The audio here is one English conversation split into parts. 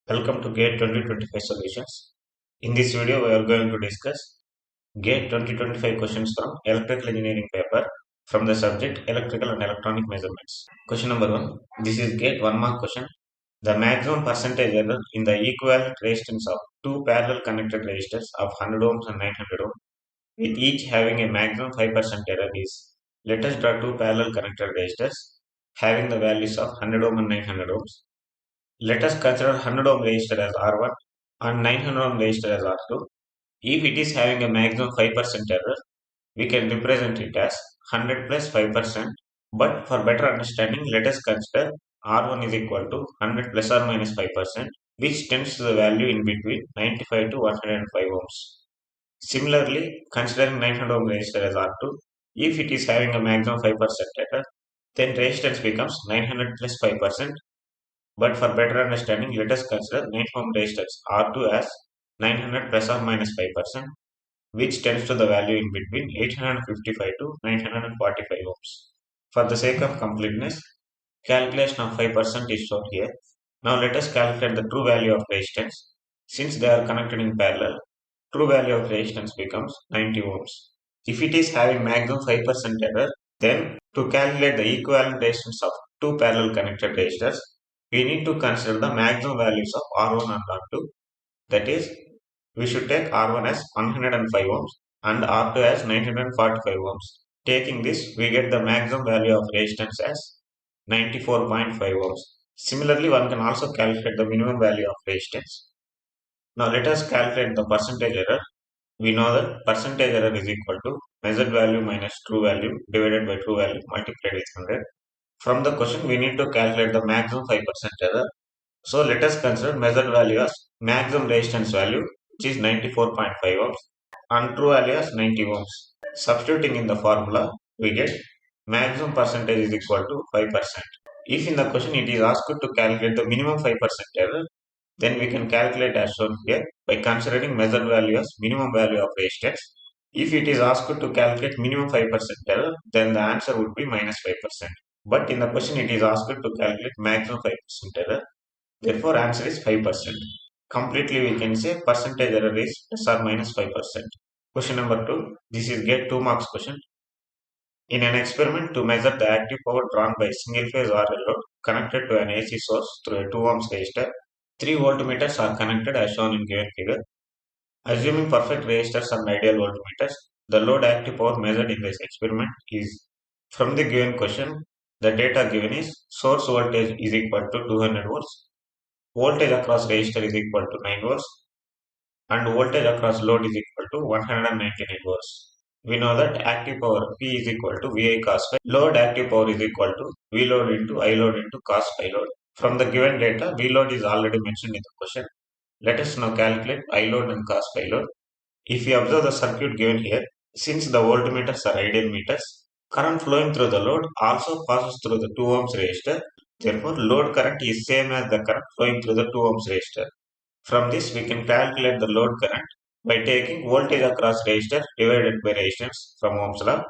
Welcome to GATE 2025 Solutions. In this video, we are going to discuss GATE 2025 questions from Electrical Engineering paper from the subject Electrical and Electronic Measurements. Question number 1. This is GATE 1 mark question. The maximum percentage error in the equivalent resistance of two parallel connected resistors of 100 ohms and 900 ohms, with each having a maximum 5% error is. Let us draw two parallel connected resistors having the values of 100 ohm and 900 ohms. Let us consider 100 ohm resistor as R1 and 900 ohm resistor as R2. If it is having a maximum 5% error, we can represent it as 100 plus 5%. But for better understanding, let us consider R1 is equal to 100 plus or minus 5%, which tends to the value in between 95 to 105 ohms. Similarly, considering 900 ohm resistor as R2, if it is having a maximum 5% error, then resistance becomes 900 plus 5%. But for better understanding, let us consider 9 ohm resistors R2 as 900 plus or minus 5%, which tends to the value in between 855 to 945 ohms. For the sake of completeness, calculation of 5% is shown here. Now let us calculate the true value of resistance. Since they are connected in parallel, true value of resistance becomes 90 ohms. If it is having maximum 5% error, then to calculate the equivalent resistance of two parallel connected resistors, we need to consider the maximum values of R1 and R2. That is, we should take R1 as 105 ohms and R2 as 945 ohms. Taking this, we get the maximum value of resistance as 94.5 ohms. Similarly, one can also calculate the minimum value of resistance. Now let us calculate the percentage error. We know that percentage error is equal to measured value minus true value divided by true value multiplied with 100. From the question, we need to calculate the maximum 5% error. So let us consider measured value as maximum resistance value, which is 94.5 ohms, and true value as 90 ohms. Substituting in the formula, we get maximum percentage is equal to 5%. If in the question it is asked to calculate the minimum 5% error, then we can calculate as shown here by considering measured value as minimum value of resistance. If it is asked to calculate minimum 5% error, then the answer would be minus 5%. But in the question it is asked to calculate maximum 5% error. Therefore, answer is 5%. Completely we can say percentage error is plus or minus 5%. Question number 2. This is GATE 2 marks question. In an experiment to measure the active power drawn by single phase RL load connected to an AC source through a 2 ohms resistor, 3 voltmeters are connected as shown in given figure. Assuming perfect resistors and ideal voltmeters, the load active power measured in this experiment is, from the given question, the data given is source voltage is equal to 200 volts, voltage across resistor is equal to 9 volts, and voltage across load is equal to 199 volts. We know that active power P is equal to VI cos phi. Load active power is equal to V load into I load into cos phi load. From the given data, V load is already mentioned in the question. Let us now calculate I load and cos phi load. If we observe the circuit given here, since the voltmeters are ideal meters, current flowing through the load also passes through the 2 ohms resistor. Therefore, load current is same as the current flowing through the 2 ohms resistor. From this, we can calculate the load current by taking voltage across resistor divided by resistance from Ohm's law.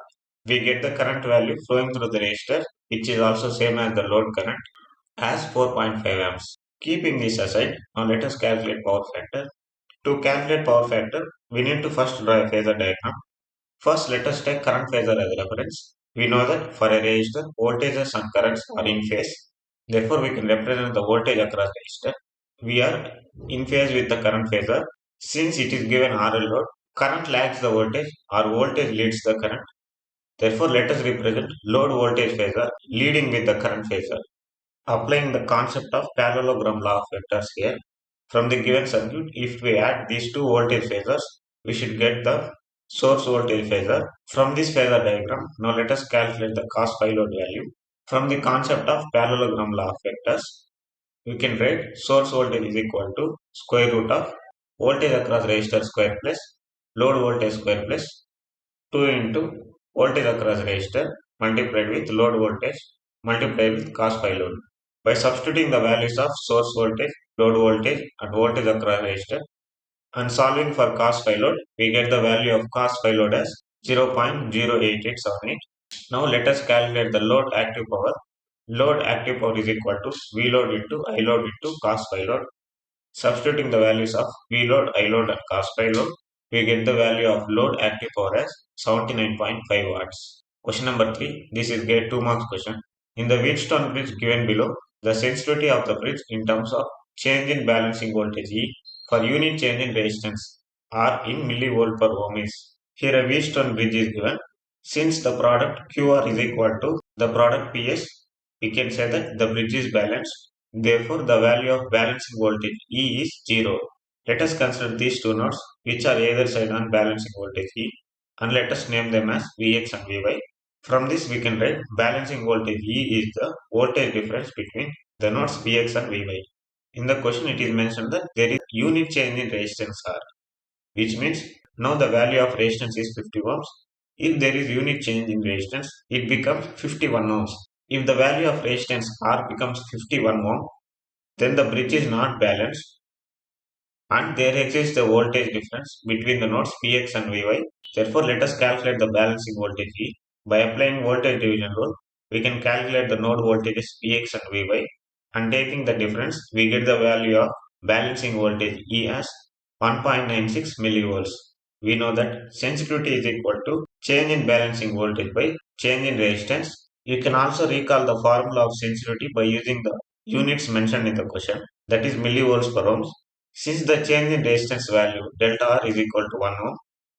We get the current value flowing through the resistor, which is also same as the load current, as 4.5 amps. Keeping this aside, now let us calculate power factor. To calculate power factor, we need to first draw a phasor diagram. First, let us take current phasor as a reference. We know that for a resistor, voltages and currents are in phase. Therefore, we can represent the voltage across resistor. We are in phase with the current phasor. Since it is given RL load, current lags the voltage or voltage leads the current. Therefore, let us represent load voltage phasor leading with the current phasor. Applying the concept of parallelogram law of vectors here, from the given circuit, if we add these two voltage phasors, we should get the source voltage phasor. From this phasor diagram, now let us calculate the cos phi load value. From the concept of parallelogram law of vectors, we can write source voltage is equal to square root of voltage across resistor square plus load voltage square plus 2 into voltage across resistor multiplied with load voltage multiplied with cos phi load. By substituting the values of source voltage, load voltage and voltage across resistor and solving for cos phi load, we get the value of cos phi load as 0.08878. Now let us calculate the load active power. Load active power is equal to V load into I load into cos phi load. Substituting the values of V load, I load and cos phi load, we get the value of load active power as 79.5 watts. Question number 3. This is GATE 2 marks question. In the Wheatstone bridge given below, the sensitivity of the bridge in terms of change in balancing voltage E for unit change in resistance R in millivolt per ohm is. Here a Wheatstone bridge is given. Since the product QR is equal to the product PS, we can say that the bridge is balanced. Therefore, the value of balancing voltage E is 0. Let us consider these two nodes which are either side on balancing voltage E, and let us name them as Vx and Vy. From this we can write balancing voltage E is the voltage difference between the nodes Vx and Vy. In the question it is mentioned that there is unit change in resistance R, which means now the value of resistance is 50 ohms. If there is unit change in resistance, it becomes 51 ohms. If the value of resistance R becomes 51 ohm, then the bridge is not balanced and there exists a voltage difference between the nodes Px and Vy. Therefore, let us calculate the balancing voltage E. By applying voltage division rule, we can calculate the node voltages Px and Vy, and taking the difference, we get the value of balancing voltage E as 1.96 millivolts. We know that sensitivity is equal to change in balancing voltage by change in resistance. You can also recall the formula of sensitivity by using the units mentioned in the question, that is millivolts per ohms. Since the change in resistance value delta R is equal to 1 ohm,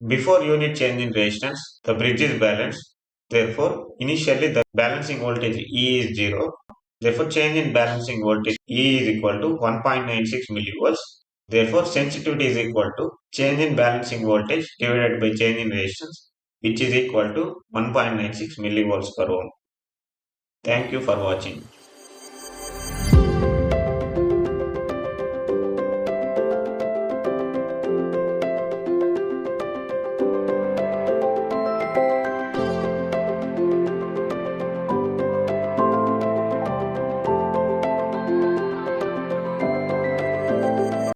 before unit change in resistance, the bridge is balanced. Therefore, initially the balancing voltage E is 0. Therefore, change in balancing voltage E is equal to 1.96 millivolts. Therefore, sensitivity is equal to change in balancing voltage divided by change in resistance, which is equal to 1.96 millivolts per ohm. Thank you for watching.